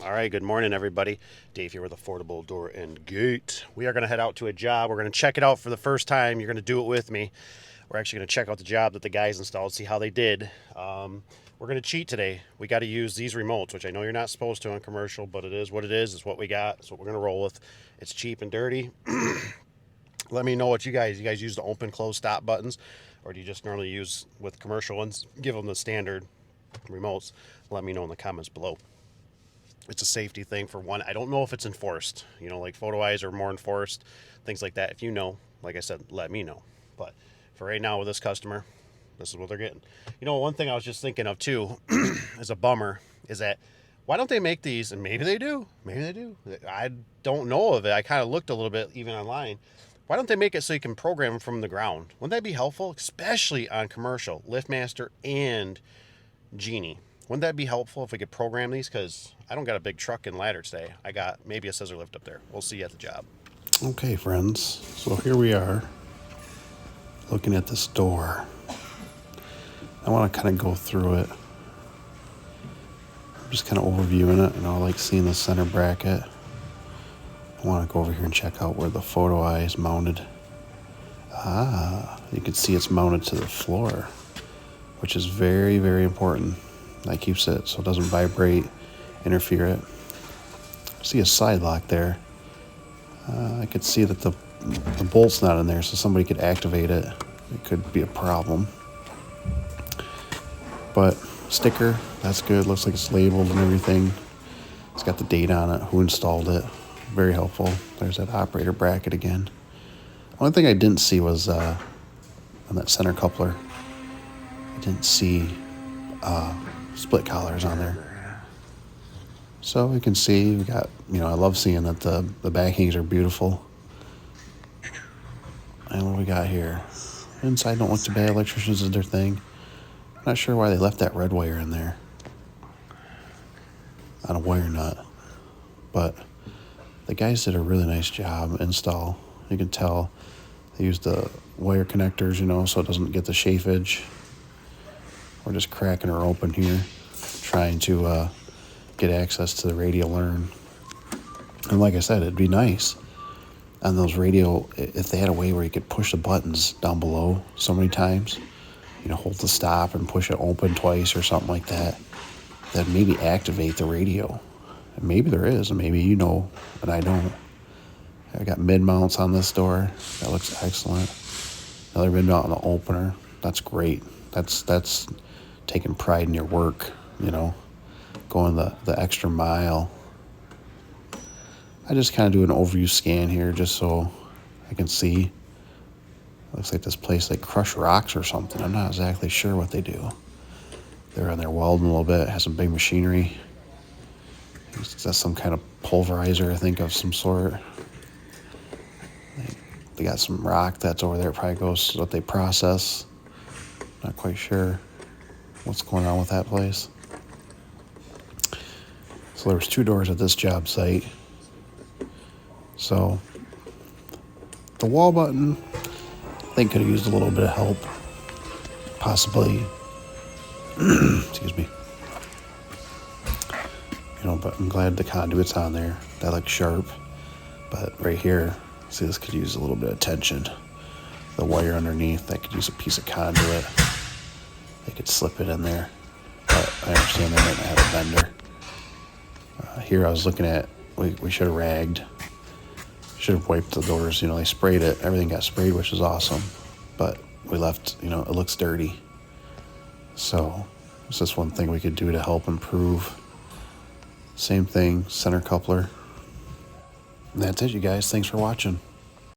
All right, good morning, everybody. Dave here with Affordable Door and Gate. We are going to head out to a job. We're going to check it out for the first time. You're going to do it with me. We're actually going to check out the job that the guys installed, see how they did. We're going to cheat today. We got to use these remotes, which I know you're not supposed to on commercial, but it is what it is. It's what we got. It's what we're going to roll with. It's cheap and dirty. Let me know what you guys use the open, close, stop buttons, or do you just normally use with commercial ones? Give them the standard remotes. Let me know in the comments below. It's a safety thing for one. I don't know if it's enforced. You know, like photo eyes are more enforced, things like that. If you know, like I said, let me know. But for right now with this customer, this is what they're getting. You know, one thing I was just thinking of too, as a bummer, is that why don't they make these? And maybe they do. Maybe they do. I don't know of it. I kind of looked a little bit even online. Why don't they make it so you can program them from the ground? Wouldn't that be helpful? Especially on commercial, LiftMaster and Genie. Wouldn't that be helpful if we could program these? Because I don't got a big truck and ladder today. I got maybe a scissor lift up there. We'll see you at the job. Okay, friends. So here we are looking at this door. I want to kind of go through it. I'm just kind of overviewing it. You know, I like seeing the center bracket. I want to go over here and check out where the photo eye is mounted. You can see it's mounted to the floor, which is very, very important. That keeps it so it doesn't vibrate, interfere it. See a side lock there. I could see that the bolt's not in there, so somebody could activate it. It could be a problem. But sticker, that's good. Looks like it's labeled and everything. It's got the date on it, who installed it. Very helpful. There's that operator bracket again. One thing I didn't see was on that center coupler, I didn't see split collars on there. So we can see we got, you know, I love seeing that the backings are beautiful. And what do we got here? Inside don't look too bad. Electricians did their thing. Not sure why they left that red wire in there on a wire nut, but the guys did a really nice job install. You can tell they used the wire connectors, you know, so it doesn't get the chafage. We're just cracking her open here, trying to get access to the radio learn. And like I said, it'd be nice on those radio if they had a way where you could push the buttons down below so many times. You know, hold the stop and push it open twice or something like that. That maybe activate the radio. And maybe there is, and maybe you know, but I don't. I got mid mounts on this door. That looks excellent. Another mid mount on the opener. That's great. That's taking pride in your work, you know, going the extra mile. I just kind of do an overview scan here just so I can see. Looks like this place, they crush rocks or something. I'm not exactly sure what they do. They're on there welding a little bit, has some big machinery. That's some kind of pulverizer, I think, of some sort. They got some rock that's over there. It probably goes to what they process. Not quite sure what's going on with that place. So there was 2 doors at this job site. So the wall button, I think, could have used a little bit of help. Possibly. Excuse me. You know, but I'm glad the conduit's on there. That looks sharp. But right here, see, this could use a little bit of tension. The wire underneath, that could use a piece of conduit. They could slip it in there. But I understand they might not have a vendor. Here I was looking at, we should have ragged. Should have wiped the doors. You know, they sprayed it. Everything got sprayed, which is awesome. But we left, you know, it looks dirty. So it's just one thing we could do to help improve. Same thing, center coupler. And that's it, you guys. Thanks for watching.